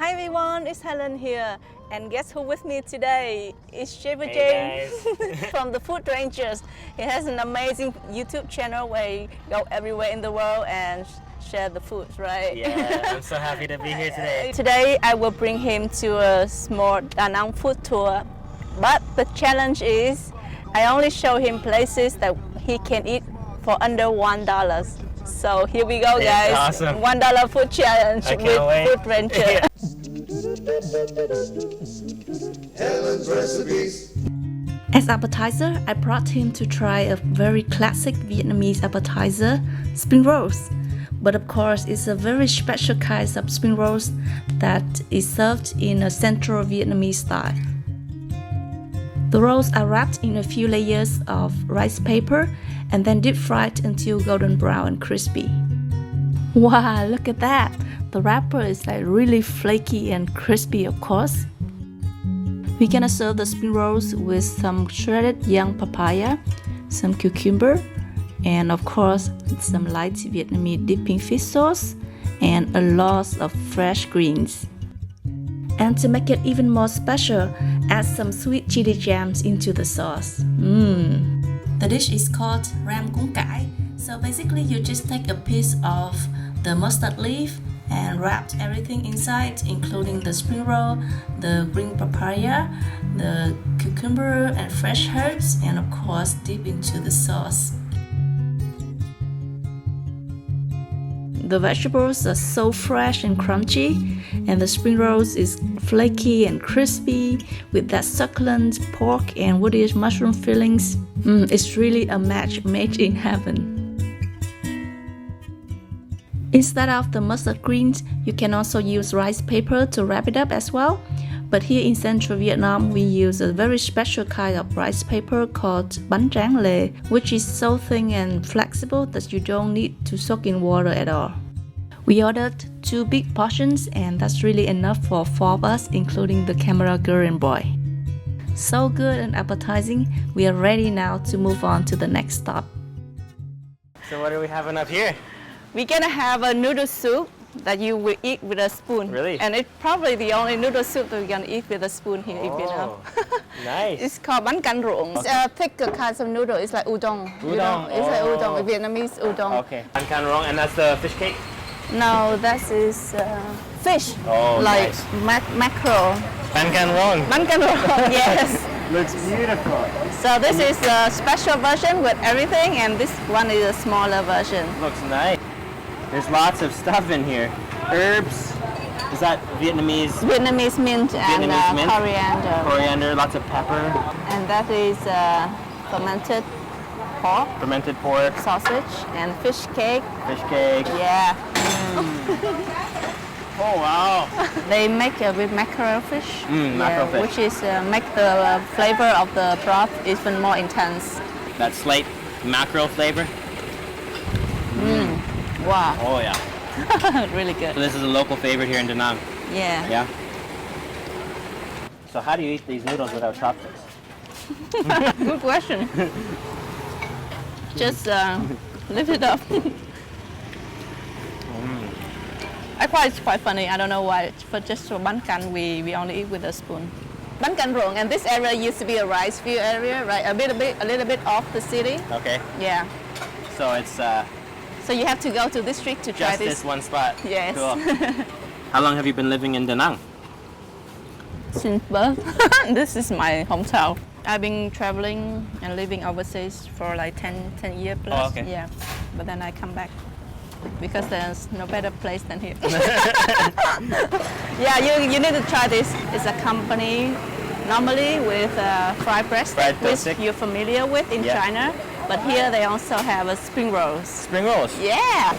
Hi everyone, it's Helen here. And guess who with me today? It's Shaver Hey James from the Food Rangers. He has an amazing YouTube channel where he go everywhere in the world and share the foods, right? Yeah, I'm so happy to be here today. Today I will bring him to a small Da Nang food tour. But the challenge is I only show him places that he can eat for under $1. So here we go, guys. Awesome. $1 food challenge with wait. Food Ranger. Yeah. Helen's recipes. As appetizer, I brought him to try a very classic Vietnamese appetizer, spring rolls. But of course, it's a very special kind of spring rolls that is served in a central Vietnamese style. The rolls are wrapped in a few layers of rice paper and then deep fried until golden brown and crispy. Wow, look at that! The wrapper is like really flaky and crispy, of course. We're gonna serve the spring rolls with some shredded young papaya, some cucumber, and of course some light Vietnamese dipping fish sauce and a lot of fresh greens. And to make it even more special, add some sweet chili jams into the sauce. The dish is called ram cuốn cải. So basically you just take a piece of the mustard leaf and wrapped everything inside, including the spring roll, the green papaya, the cucumber and fresh herbs, and of course dip into the sauce. The vegetables are so fresh and crunchy, and the spring rolls is flaky and crispy with that succulent pork and woody mushroom fillings. It's really a match made in heaven. Instead of the mustard greens, you can also use rice paper to wrap it up as well. But here in central Vietnam, we use a very special kind of rice paper called Bánh Canh, which is so thin and flexible that you don't need to soak in water at all. We ordered 2 big portions, and that's really enough for 4 of us, including the camera girl and boy. So good and appetizing, we are ready now to move on to the next stop. So what are we having up here? We're gonna have a noodle soup that you will eat with a spoon. Really? And it's probably the only noodle soup that we're gonna eat with a spoon here in Vietnam. Nice. It's called Bánh Canh Ruộng. It's a thicker kind of noodle. It's like udon. You know? It's like udon, Vietnamese udon. Okay. Bánh Canh Ruộng, and that's the fish cake? No, that is fish. Oh, like nice. Mackerel. Bánh Canh Ruộng. Bánh Canh Ruộng, yes. Looks beautiful. So this is a special version with everything, and this one is a smaller version. Looks nice. There's lots of stuff in here. Herbs. Is that Vietnamese? Vietnamese mint and mint? coriander. Coriander, lots of pepper. And that is fermented pork. Fermented pork. Sausage and fish cake. Fish cake. Yeah. Oh wow. They make it with mackerel fish. Mackerel fish. Which is make the flavor of the broth even more intense. That slight mackerel flavor. Wow. Oh yeah. Really good. So this is a local favorite here in Da Nang. Yeah. Yeah. So how do you eat these noodles without chopsticks? Good question. Just lift it up. I thought it's quite funny. I don't know why. But just for Bánh Canh, we only eat with a spoon. Bánh Canh Ruộng, and this area used to be a rice field area, right? A little bit off the city. Okay. Yeah. So it's So you have to go to district to try just this. this one spot. Yes. Cool. How long have you been living in Da Nang? Since birth. This is my hometown. I've been traveling and living overseas for like 10 years plus. Oh, okay. Yeah. But then I come back because there's no better place than here. Yeah, you need to try this. It's a company normally with fried breadstick, which you're familiar with in China. But here they also have a spring rolls. Spring rolls? Yeah.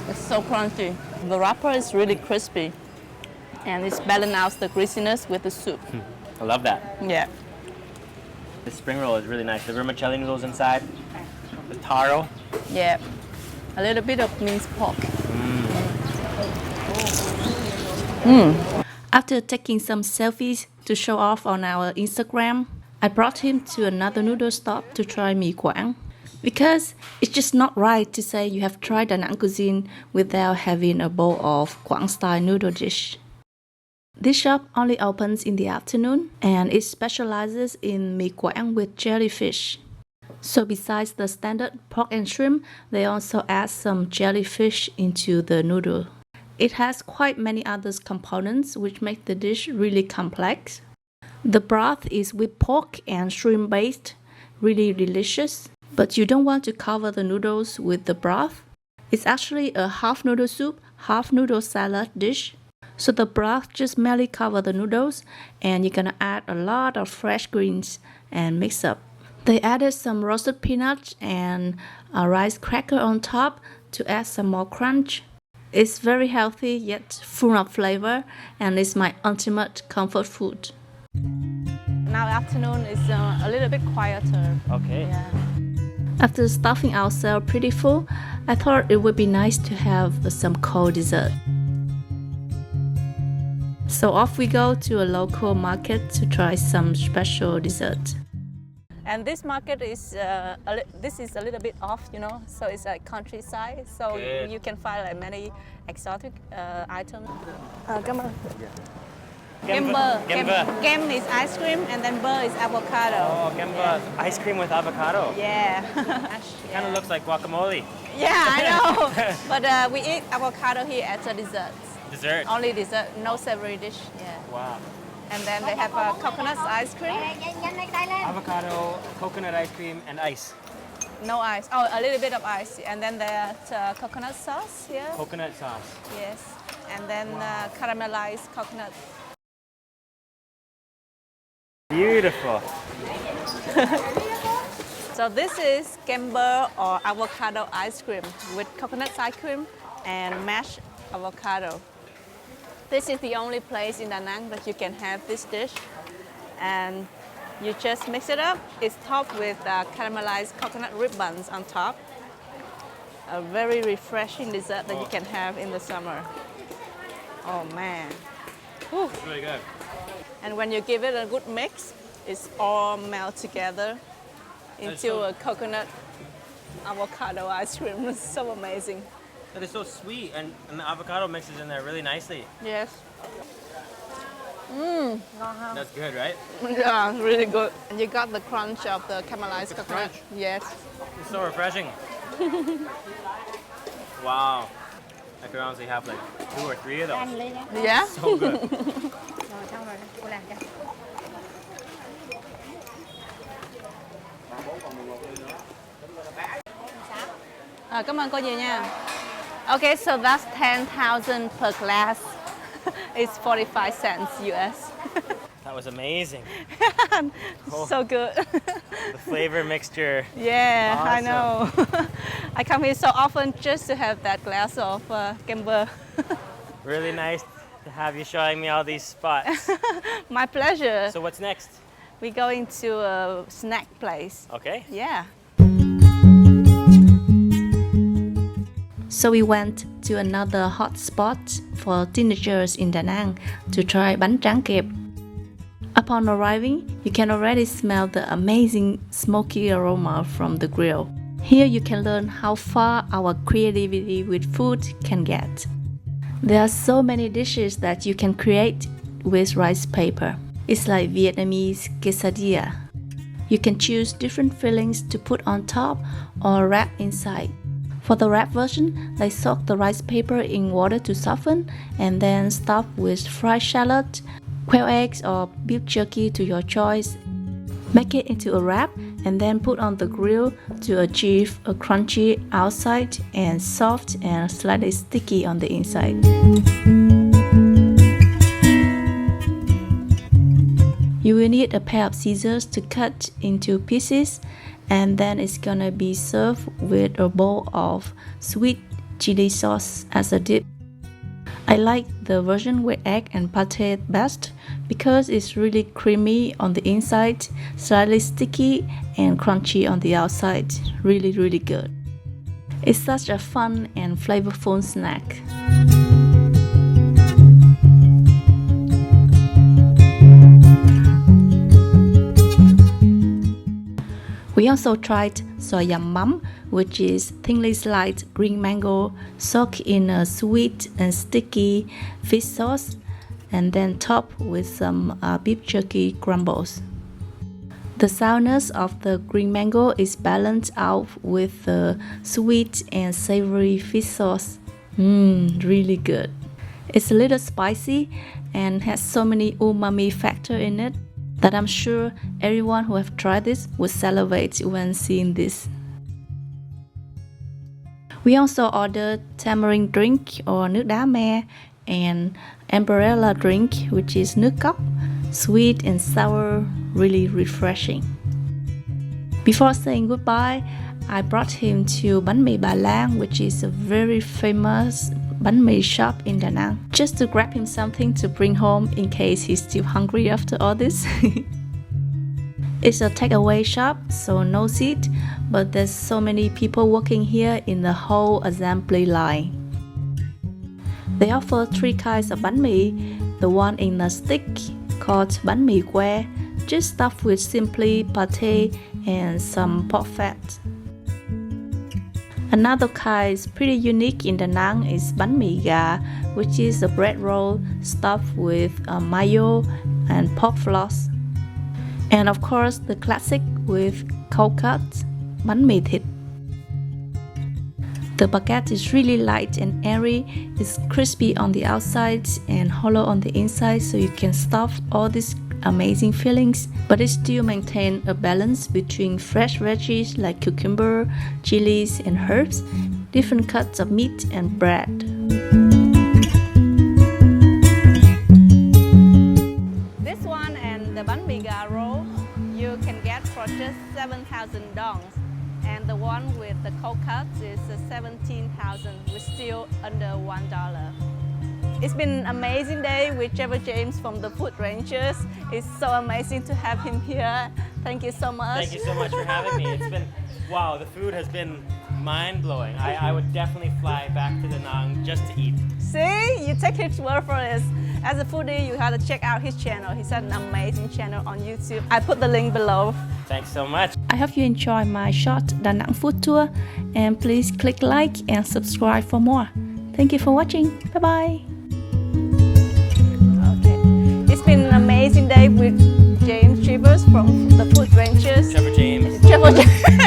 It's so crunchy. The wrapper is really crispy, and it's balanced out the greasiness with the soup. I love that. Yeah. The spring roll is really nice. The vermicelli noodles inside, the taro. Yeah. A little bit of minced pork. After taking some selfies to show off on our Instagram, I brought him to another noodle stop to try Quảng. Because it's just not right to say you have tried Da Nang cuisine without having a bowl of Quảng style noodle dish. This shop only opens in the afternoon and it specializes in mì Quảng with jellyfish. So besides the standard pork and shrimp, they also add some jellyfish into the noodle. It has quite many other components which make the dish really complex. The broth is with pork and shrimp based, really delicious. But you don't want to cover the noodles with the broth. It's actually a half noodle soup, half noodle salad dish. So the broth just merely cover the noodles and you're gonna add a lot of fresh greens and mix up. They added some roasted peanuts and a rice cracker on top to add some more crunch. It's very healthy yet full of flavor and it's my ultimate comfort food. Now afternoon is a little bit quieter. Okay. Yeah. After stuffing ourselves pretty full, I thought it would be nice to have some cold dessert. So off we go to a local market to try some special dessert. And this market is this is a little bit off, you know, so it's like countryside, so Good. you can find like many exotic items. Cảm ơn. Kem Bơ. Kem is ice cream and then Bơ is avocado. Oh, Kem Bơ. Ice cream with avocado. Yeah. Kind of looks like guacamole. Yeah, I know. But we eat avocado here at the desserts. Dessert. Only dessert, no savory dish. Yeah. Wow. And then they have coconut ice cream. Avocado, coconut ice cream, and ice. No ice. Oh, a little bit of ice. And then there's coconut sauce here. Coconut sauce. Yes. And then caramelized coconut. Beautiful. So this is Kem Bơ or avocado ice cream with coconut ice cream and mashed avocado. This is the only place in Da Nang that you can have this dish. And you just mix it up. It's topped with caramelized coconut ribbons on top. A very refreshing dessert that you can have in the summer. Oh man. Whew. It's really good. And when you give it a good mix, it's all melt together into a coconut avocado ice cream. It's so amazing. That is so sweet, and the avocado mixes in there really nicely. Yes. That's good, right? Yeah, really good. And you got the crunch of the caramelized coconut. crunch. Yes. It's so refreshing. Wow. I could honestly have like 2 or 3 of those. Yeah? So good. Cảm ơn cô nhiều nha. Okay, so that's 10,000 per glass. It's 45 cents US. That was amazing. So good. The flavor mixture. Yeah, I Awesome. know. I come here so often just to have that glass of Kem Bơ. Really nice to have you showing me all these spots. My pleasure. So what's next? We're going to a snack place. Okay. Yeah. So we went to another hot spot for teenagers in Da Nang to try bánh Tráng. Upon arriving, you can already smell the amazing smoky aroma from the grill. Here you can learn how far our creativity with food can get. There are so many dishes that you can create with rice paper. It's like Vietnamese quesadilla. You can choose different fillings to put on top or wrap inside. For the wrap version, they soak the rice paper in water to soften and then stuff with fried shallot, quail eggs or beef jerky to your choice. Make it into a wrap and then put on the grill to achieve a crunchy outside and soft and slightly sticky on the inside. You will need a pair of scissors to cut into pieces, and then it's gonna be served with a bowl of sweet chili sauce as a dip. I like the version with egg and pate best because it's really creamy on the inside, slightly sticky and crunchy on the outside. Really, really good. It's such a fun and flavorful snack. We also tried soy yum mắm, which is thinly sliced green mango soaked in a sweet and sticky fish sauce, and then topped with some beef jerky crumbles. The sourness of the green mango is balanced out with the sweet and savory fish sauce. Really good. It's a little spicy and has so many umami factor in it that I'm sure everyone who have tried this would salivate when seeing this. We also ordered Tamarind Drink or nước đá me and Umbrella Drink, which is nước cóc, sweet and sour, really refreshing. Before saying goodbye, I brought him to Bánh mì Bà Lan, which is a very famous bánh mì shop in Da Nang, just to grab him something to bring home in case he's still hungry after all this. It's a takeaway shop, so no seat, but there's so many people working here in the whole assembly line. They offer 3 kinds of bánh mì, the one in a stick called bánh mì que, just stuffed with simply pate and some pork fat. Another kind is pretty unique in Da Nang is bánh mì gà, which is a bread roll stuffed with mayo and pork floss. And of course the classic with cold cut, bánh mì thịt. The baguette is really light and airy, it's crispy on the outside and hollow on the inside, so you can stuff all these amazing fillings, but it still maintains a balance between fresh veggies like cucumber, chilies and herbs, different cuts of meat and bread. This one and the bánh mì gà roll you can get for just 7,000 dongs, and the one with the cold cuts is 17,000, with still under $1. It's been an amazing day with Trevor James from the Food Rangers. It's so amazing to have him here. Thank you so much. Thank you so much for having me. It's been, wow, the food has been mind-blowing. I would definitely fly back to Da Nang just to eat. See, you take his word for this. As a foodie, you have to check out his channel. He's got an amazing channel on YouTube. I put the link below. Thanks so much. I hope you enjoy my short Da Nang food tour, and please click like and subscribe for more. Thank you for watching. Bye-bye. It's been an amazing day with James Trevor from the Food Rangers. Trevor James. Trevor James.